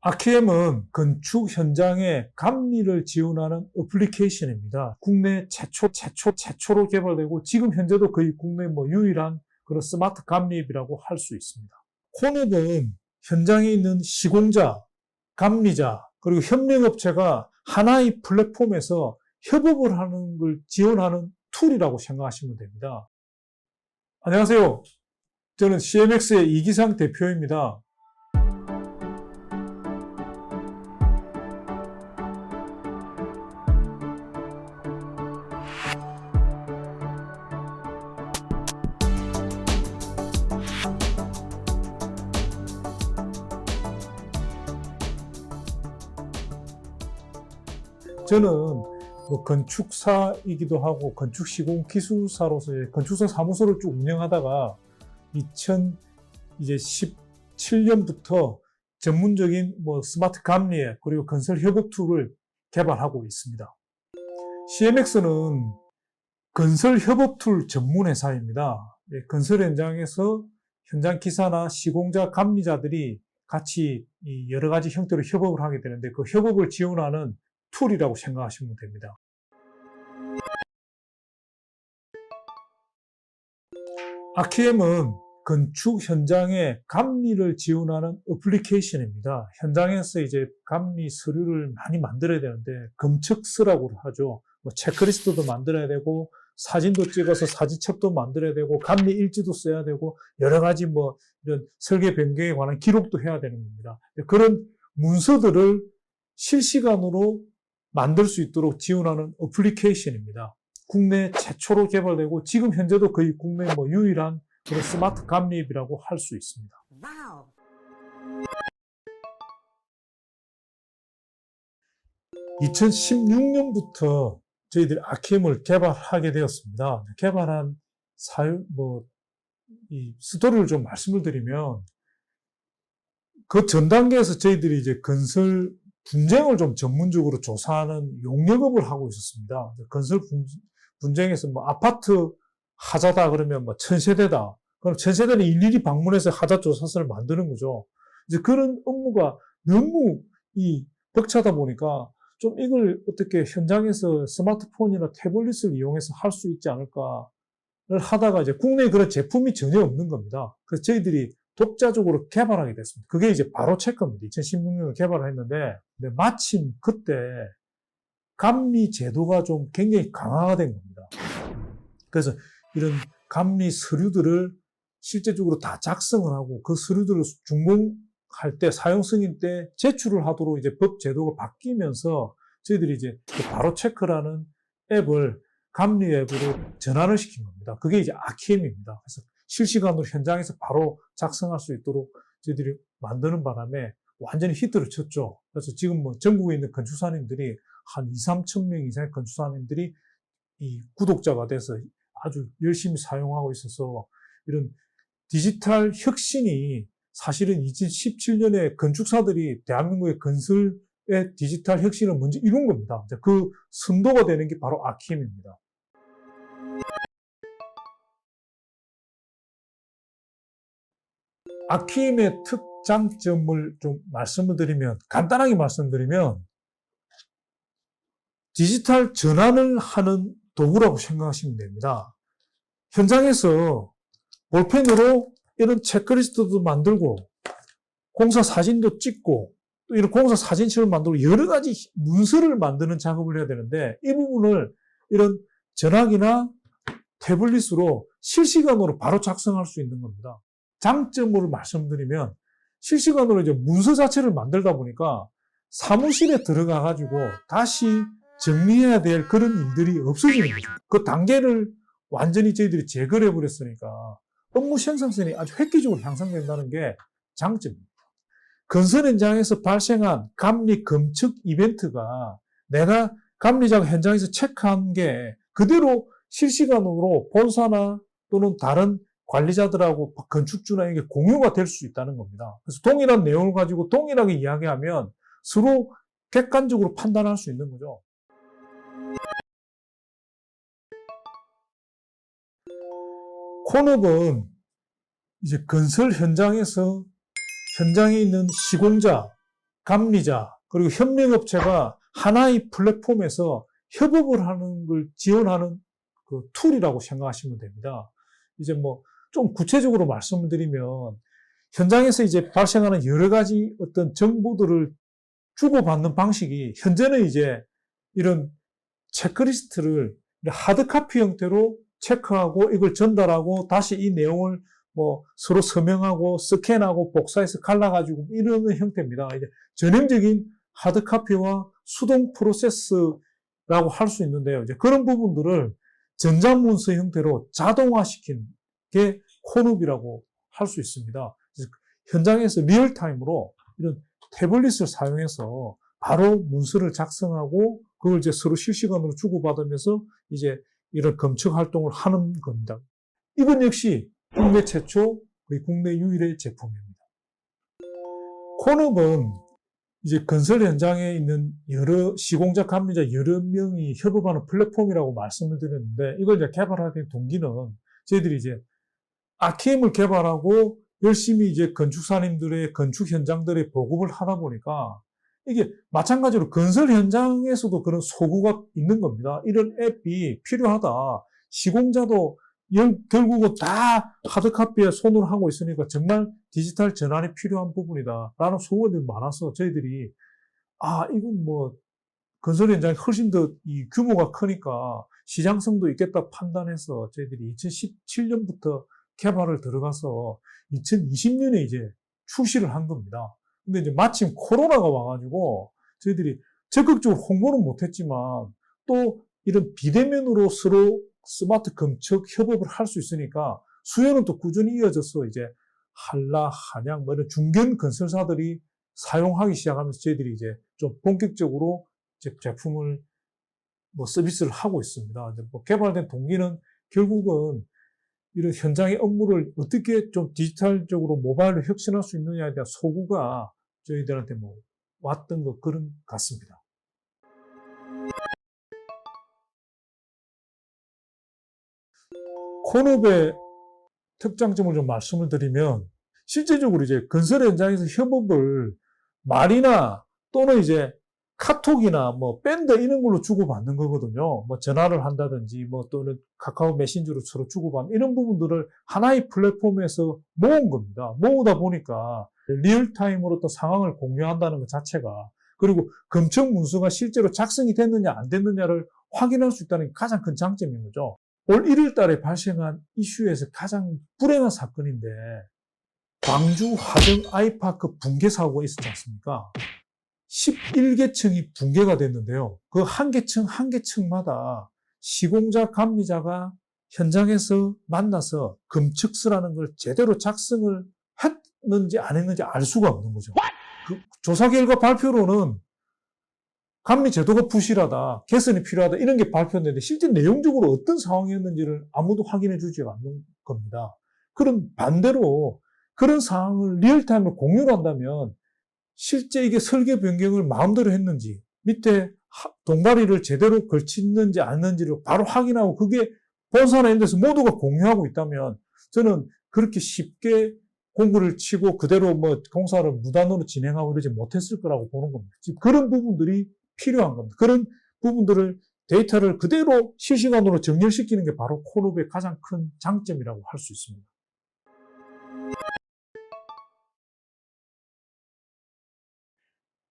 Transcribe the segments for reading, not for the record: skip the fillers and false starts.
아키엠은 건축 현장에 감리를 지원하는 어플리케이션입니다. 국내 최초로 개발되고 지금 현재도 거의 국내 유일한 그런 스마트 감리앱이라고 할 수 있습니다. 콘업은 현장에 있는 시공자, 감리자, 그리고 협력업체가 하나의 플랫폼에서 협업을 하는 걸 지원하는 툴이라고 생각하시면 됩니다. 안녕하세요. 저는 CMX의 이기상 대표입니다. 저는 건축사이기도 하고 건축시공기술사로서의 건축사 사무소를 쭉 운영하다가 2017년부터 전문적인 스마트 감리앱 그리고 건설 협업 툴을 개발하고 있습니다. CMX는 건설 협업 툴 전문 회사입니다. 건설 현장에서 현장 기사나 시공자, 감리자들이 같이 여러 가지 형태로 협업을 하게 되는데 그 협업을 지원하는 툴이라고 생각하시면 됩니다. 아키엠은 건축 현장에 감리를 지원하는 어플리케이션입니다. 현장에서 이제 감리 서류를 많이 만들어야 되는데 검측서라고 하죠. 체크리스트도 만들어야 되고 사진도 찍어서 사진첩도 만들어야 되고 감리 일지도 써야 되고 여러 가지 이런 설계 변경에 관한 기록도 해야 되는 겁니다. 그런 문서들을 실시간으로 만들 수 있도록 지원하는 어플리케이션입니다. 국내 최초로 개발되고 지금 현재도 거의 국내 유일한 그런 스마트 감리앱이라고 할 수 있습니다. 와우. 2016년부터 저희들이 아키엠을 개발하게 되었습니다. 개발한 이 스토리를 좀 말씀을 드리면 그 전 단계에서 저희들이 이제 건설 분쟁을 좀 전문적으로 조사하는 용역업을 하고 있었습니다. 건설 분쟁에서 아파트 하자다 그러면 1000세대다. 그럼 1000세대는 일일이 방문해서 하자 조사서를 만드는 거죠. 이제 그런 업무가 너무 벅차다 보니까 좀 이걸 어떻게 현장에서 스마트폰이나 태블릿을 이용해서 할 수 있지 않을까를 하다가 이제 국내에 그런 제품이 전혀 없는 겁니다. 그래서 저희들이 독자적으로 개발하게 됐습니다. 그게 이제 바로 체크입니다. 2016년에 개발을 했는데 마침 그때 감리 제도가 좀 굉장히 강화가 된 겁니다. 그래서 이런 감리 서류들을 실제적으로 다 작성을 하고 그 서류들을 준공할 때 사용 승인 때 제출을 하도록 이제 법 제도가 바뀌면서 저희들이 이제 바로 체크라는 앱을 감리 앱으로 전환을 시킨 겁니다. 그게 이제 아키엠입니다. 그래서 실시간으로 현장에서 바로 작성할 수 있도록 저희들이 만드는 바람에 완전히 히트를 쳤죠. 그래서 지금 전국에 있는 건축사님들이 한 2~3천 명 이상의 건축사님들이 이 구독자가 돼서 아주 열심히 사용하고 있어서 이런 디지털 혁신이 사실은 2017년에 건축사들이 대한민국의 건설의 디지털 혁신을 먼저 이룬 겁니다. 그 선도가 되는 게 바로 아키엠입니다. 아키엠의 특장점을 좀 간단하게 말씀드리면 디지털 전환을 하는 도구라고 생각하시면 됩니다. 현장에서 볼펜으로 이런 체크리스트도 만들고 공사 사진도 찍고 또 이런 공사 사진첩을 만들고 여러 가지 문서를 만드는 작업을 해야 되는데 이 부분을 이런 전화기나 태블릿으로 실시간으로 바로 작성할 수 있는 겁니다. 장점으로 말씀드리면 실시간으로 이제 문서 자체를 만들다 보니까 사무실에 들어가 가지고 다시 정리해야 될 그런 일들이 없어지는 거죠. 그 단계를 완전히 저희들이 제거를 해버렸으니까 업무 생산성이 아주 획기적으로 향상된다는 게 장점입니다. 건설 현장에서 발생한 감리 검측 이벤트가 내가 감리자가 현장에서 체크한 게 그대로 실시간으로 본사나 또는 다른 관리자들하고 건축주나 이게 공유가 될 수 있다는 겁니다. 그래서 동일한 내용을 가지고 동일하게 이야기하면 서로 객관적으로 판단할 수 있는 거죠. 콘업은 이제 건설 현장에서 현장에 있는 시공자, 감리자, 그리고 협력업체가 하나의 플랫폼에서 협업을 하는 걸 지원하는 그 툴이라고 생각하시면 됩니다. 이제 뭐 좀 구체적으로 말씀을 드리면 현장에서 이제 발생하는 여러 가지 어떤 정보들을 주고받는 방식이 현재는 이제 이런 체크리스트를 하드카피 형태로 체크하고 이걸 전달하고 다시 이 내용을 뭐 서로 서명하고 스캔하고 복사해서 갈라가지고 이러는 형태입니다. 이제 전형적인 하드카피와 수동 프로세스라고 할 수 있는데요. 이제 그런 부분들을 전자문서 형태로 자동화시킨 게 콘업이라고 할 수 있습니다. 현장에서 리얼타임으로 이런 태블릿을 사용해서 바로 문서를 작성하고 그걸 이제 서로 실시간으로 주고받으면서 이제 이런 검측 활동을 하는 겁니다. 이건 역시 국내 최초, 거의 국내 유일의 제품입니다. 콘업은 이제 건설 현장에 있는 여러 시공자, 감리자 여러 명이 협업하는 플랫폼이라고 말씀을 드렸는데 이걸 이제 개발하게 된 동기는 저희들이 이제 아키엠을 개발하고 열심히 이제 건축사님들의 건축 현장들의 보급을 하다 보니까 이게 마찬가지로 건설 현장에서도 그런 소구가 있는 겁니다. 이런 앱이 필요하다. 시공자도 결국은 다 하드카피에 손을 하고 있으니까 정말 디지털 전환이 필요한 부분이다. 라는 소원이 많아서 저희들이 이건 뭐 건설 현장이 훨씬 더 이 규모가 크니까 시장성도 있겠다 판단해서 저희들이 2017년부터 개발을 들어가서 2020년에 이제 출시를 한 겁니다. 근데 이제 마침 코로나가 와가지고 저희들이 적극적으로 홍보는 못했지만 또 이런 비대면으로 서로 스마트 검측 협업을 할 수 있으니까 수요는 또 꾸준히 이어져서 이제 한라, 한양, 뭐 이런 중견 건설사들이 사용하기 시작하면서 저희들이 이제 좀 본격적으로 제품을 뭐 서비스를 하고 있습니다. 뭐 개발된 동기는 결국은 이런 현장의 업무를 어떻게 좀 디지털적으로 모바일로 혁신할 수 있느냐에 대한 소구가 저희들한테 뭐 왔던 것 그런 같습니다. 콘업의 특장점을 좀 말씀을 드리면 실제적으로 이제 건설 현장에서 협업을 말이나 또는 이제 카톡이나 뭐 밴드 이런 걸로 주고받는 거거든요. 뭐 전화를 한다든지 뭐 또는 카카오 메신저로 서로 주고받는 이런 부분들을 하나의 플랫폼에서 모은 겁니다. 모으다 보니까 리얼타임으로 또 상황을 공유한다는 것 자체가 그리고 검증 문서가 실제로 작성이 됐느냐 안 됐느냐를 확인할 수 있다는 게 가장 큰 장점인 거죠. 올 1월 달에 발생한 이슈에서 가장 불행한 사건인데 광주 화정 아이파크 붕괴 사고가 있었지 않습니까? 11개층이 붕괴가 됐는데요. 그 한 개층 한 개층마다 시공자, 감리자가 현장에서 만나서 검측서라는 걸 제대로 작성을 했는지 안 했는지 알 수가 없는 거죠. 그 조사 결과 발표로는 감리 제도가 부실하다, 개선이 필요하다 이런 게 발표됐는데 실제 내용적으로 어떤 상황이었는지를 아무도 확인해 주지 않는 겁니다. 그럼 반대로 그런 상황을 리얼타임으로 공유를 한다면 실제 이게 설계 변경을 마음대로 했는지 밑에 동바리를 제대로 걸치는지 안 했는지를 바로 확인하고 그게 본사나 이런 데서 모두가 공유하고 있다면 저는 그렇게 쉽게 공구를 치고 그대로 뭐 공사를 무단으로 진행하고 이러지 못했을 거라고 보는 겁니다. 지금 그런 부분들이 필요한 겁니다. 그런 부분들을 데이터를 그대로 실시간으로 정렬시키는 게 바로 콘업의 가장 큰 장점이라고 할 수 있습니다.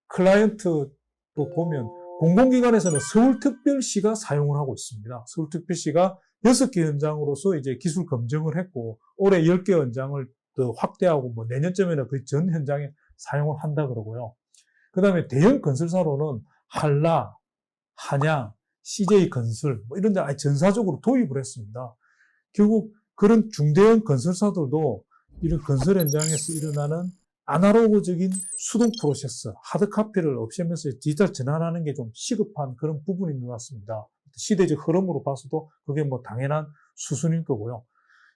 클라이언트로 보면 공공기관에서는 서울특별시가 사용을 하고 있습니다. 서울특별시가 6개 현장으로서 이제 기술 검증을 했고 올해 10개 현장을 더 확대하고 뭐 내년쯤에는 그 전 현장에 사용을 한다 그러고요. 그 다음에 대형 건설사로는 한라, 한양, CJ건설 뭐 이런 데 아예 전사적으로 도입을 했습니다. 결국 그런 중대형 건설사들도 이런 건설 현장에서 일어나는 아날로그적인 수동 프로세스, 하드카피를 없애면서 디지털 전환하는 게 좀 시급한 그런 부분인 것 같습니다. 시대적 흐름으로 봐서도 그게 뭐 당연한 수순일 거고요.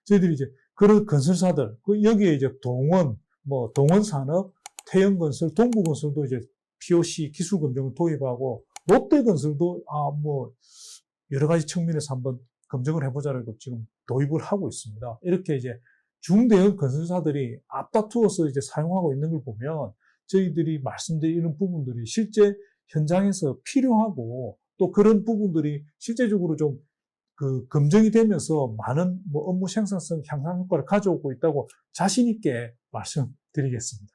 저희들이 이제 그런 건설사들, 여기에 이제 동원, 뭐 동원산업, 태영건설, 동부건설도 이제 POC 기술 검증을 도입하고 롯데건설도 뭐 여러 가지 측면에서 한번 검증을 해보자고 지금 도입을 하고 있습니다. 이렇게 이제 중대형 건설사들이 앞다투어서 이제 사용하고 있는 걸 보면 저희들이 말씀드리는 부분들이 실제 현장에서 필요하고 또 그런 부분들이 실제적으로 좀 검증이 되면서 많은 업무 생산성 향상 효과를 가져오고 있다고 자신 있게 말씀드리겠습니다.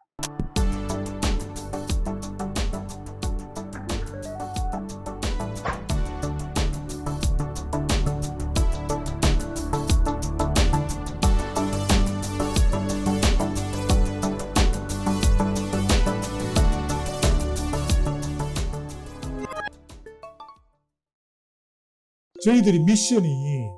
저희들이 미션이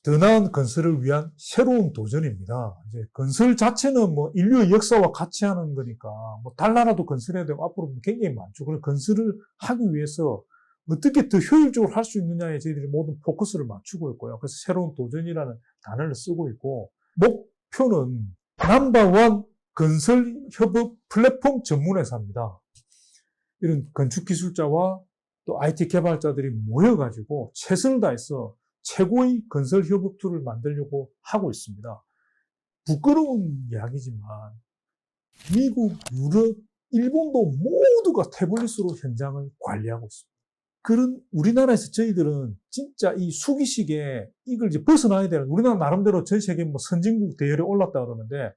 더 나은 건설을 위한 새로운 도전입니다. 이제 건설 자체는 인류의 역사와 같이 하는 거니까 달나라도 건설해야 되고 앞으로 굉장히 많죠. 그래서 건설을 하기 위해서 어떻게 더 효율적으로 할 수 있느냐에 저희들이 모든 포커스를 맞추고 있고요. 그래서 새로운 도전이라는 단어를 쓰고 있고, 목표는 넘버원 건설협업 플랫폼 전문회사입니다. 이런 건축기술자와 또 IT 개발자들이 모여가지고 최선을 다해서 최고의 건설 협업 툴을 만들려고 하고 있습니다. 부끄러운 이야기지만 미국, 유럽, 일본도 모두가 태블릿으로 현장을 관리하고 있습니다. 그런 우리나라에서 저희들은 진짜 이 수기식에 이걸 이제 벗어나야 되는, 우리나라 나름대로 전 세계 선진국 대열에 올랐다 그러는데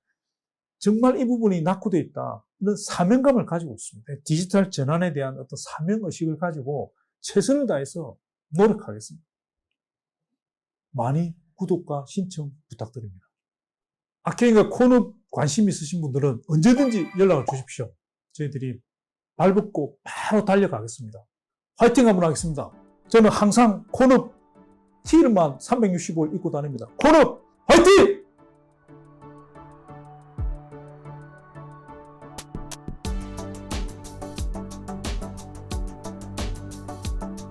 정말 이 부분이 낙후되어 있다. 이런 사명감을 가지고 있습니다. 디지털 전환에 대한 어떤 사명의식을 가지고 최선을 다해서 노력하겠습니다. 많이 구독과 신청 부탁드립니다. 아케인과 콘업 관심 있으신 분들은 언제든지 연락을 주십시오. 저희들이 발벗고 바로 달려가겠습니다. 화이팅 한번 하겠습니다. 저는 항상 콘업 티를만 365일 입고 다닙니다. 콘업 화이팅!